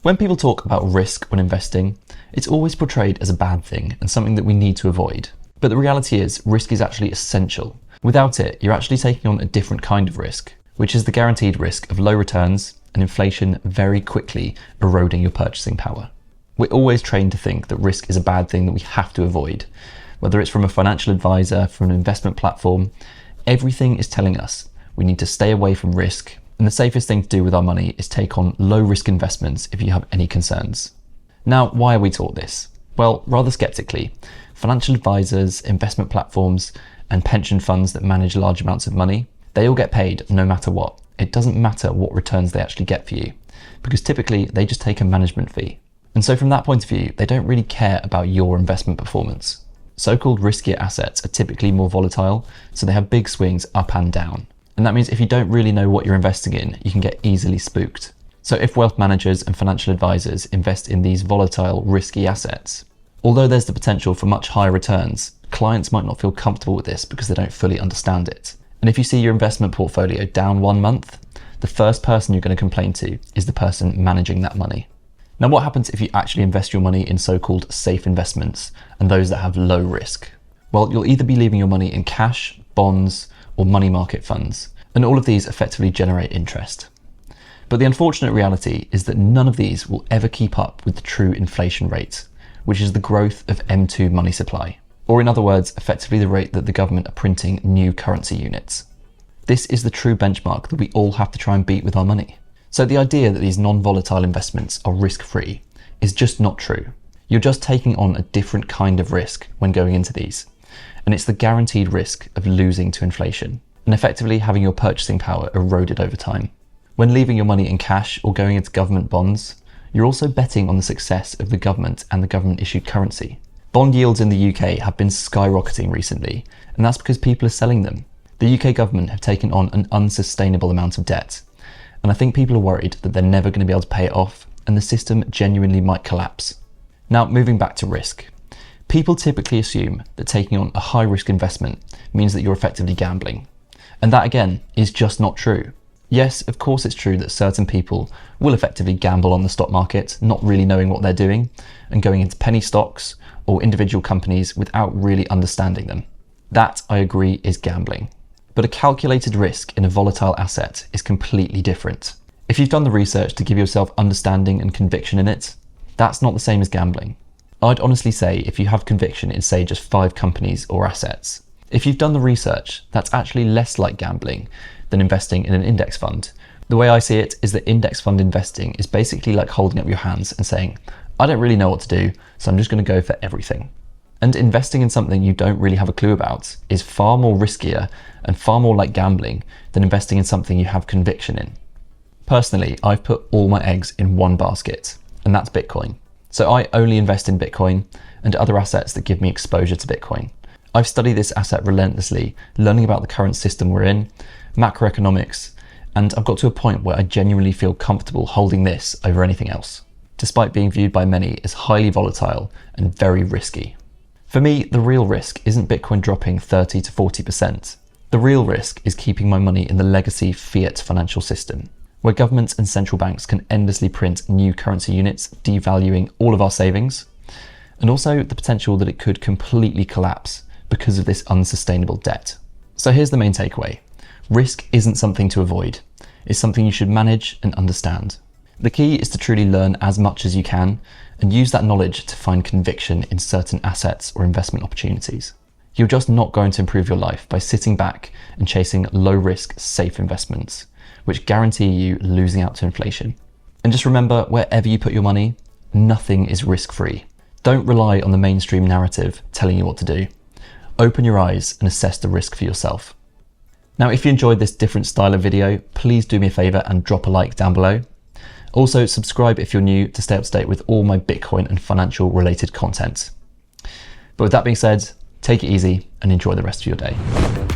When people talk about risk when investing, it's always portrayed as a bad thing and something that we need to avoid. But the reality is, risk is actually essential. Without it, you're actually taking on a different kind of risk, which is the guaranteed risk of low returns and inflation very quickly eroding your purchasing power. We're always trained to think that risk is a bad thing that we have to avoid. Whether it's from a financial advisor, from an investment platform, everything is telling us we need to stay away from risk, and the safest thing to do with our money is take on low risk investments if you have any concerns. Now, why are we taught this? Well, rather skeptically. Financial advisors, investment platforms, and pension funds that manage large amounts of money, they all get paid no matter what. It doesn't matter what returns they actually get for you, because typically they just take a management fee. And so from that point of view, they don't really care about your investment performance. So-called riskier assets are typically more volatile, so they have big swings up and down. And that means if you don't really know what you're investing in, you can get easily spooked. So if wealth managers and financial advisors invest in these volatile, risky assets, although there's the potential for much higher returns, clients might not feel comfortable with this because they don't fully understand it. And if you see your investment portfolio down 1 month, the first person you're going to complain to is the person managing that money. Now, what happens if you actually invest your money in so-called safe investments and those that have low risk? Well, you'll either be leaving your money in cash, bonds, or money market funds, and all of these effectively generate interest. But the unfortunate reality is that none of these will ever keep up with the true inflation rate, which is the growth of M2 money supply, or in other words, effectively the rate that the government are printing new currency units. This is the true benchmark that we all have to try and beat with our money. So the idea that these non-volatile investments are risk-free is just not true. You're just taking on a different kind of risk when going into these, and it's the guaranteed risk of losing to inflation and effectively having your purchasing power eroded over time. When leaving your money in cash or going into government bonds, you're also betting on the success of the government and the government-issued currency. Bond yields in the UK have been skyrocketing recently, and that's because people are selling them. The UK government have taken on an unsustainable amount of debt, and I think people are worried that they're never going to be able to pay it off, and the system genuinely might collapse. Now, moving back to risk. People typically assume that taking on a high-risk investment means that you're effectively gambling. And that, again, is just not true. Yes, of course it's true that certain people will effectively gamble on the stock market, not really knowing what they're doing, and going into penny stocks or individual companies without really understanding them. That, I agree, is gambling. But a calculated risk in a volatile asset is completely different. If you've done the research to give yourself understanding and conviction in it, that's not the same as gambling. I'd honestly say if you have conviction in, say, just 5 companies or assets, if you've done the research, that's actually less like gambling than investing in an index fund. The way I see it is that index fund investing is basically like holding up your hands and saying, I don't really know what to do, so I'm just going to go for everything. And investing in something you don't really have a clue about is far more riskier and far more like gambling than investing in something you have conviction in. Personally, I've put all my eggs in one basket, and that's Bitcoin. So I only invest in Bitcoin and other assets that give me exposure to Bitcoin. I've studied this asset relentlessly, learning about the current system we're in, macroeconomics, and I've got to a point where I genuinely feel comfortable holding this over anything else, despite being viewed by many as highly volatile and very risky. For me, the real risk isn't Bitcoin dropping 30 to 40%. The real risk is keeping my money in the legacy fiat financial system, where governments and central banks can endlessly print new currency units, devaluing all of our savings, and also the potential that it could completely collapse because of this unsustainable debt. So here's the main takeaway. Risk isn't something to avoid. It's something you should manage and understand. The key is to truly learn as much as you can and use that knowledge to find conviction in certain assets or investment opportunities. You're just not going to improve your life by sitting back and chasing low-risk, safe investments, which guarantee you losing out to inflation. And just remember, wherever you put your money, nothing is risk-free. Don't rely on the mainstream narrative telling you what to do. Open your eyes and assess the risk for yourself. Now, if you enjoyed this different style of video, please do me a favor and drop a like down below. Also, subscribe if you're new to stay up to date with all my Bitcoin and financial related content. But with that being said, take it easy and enjoy the rest of your day.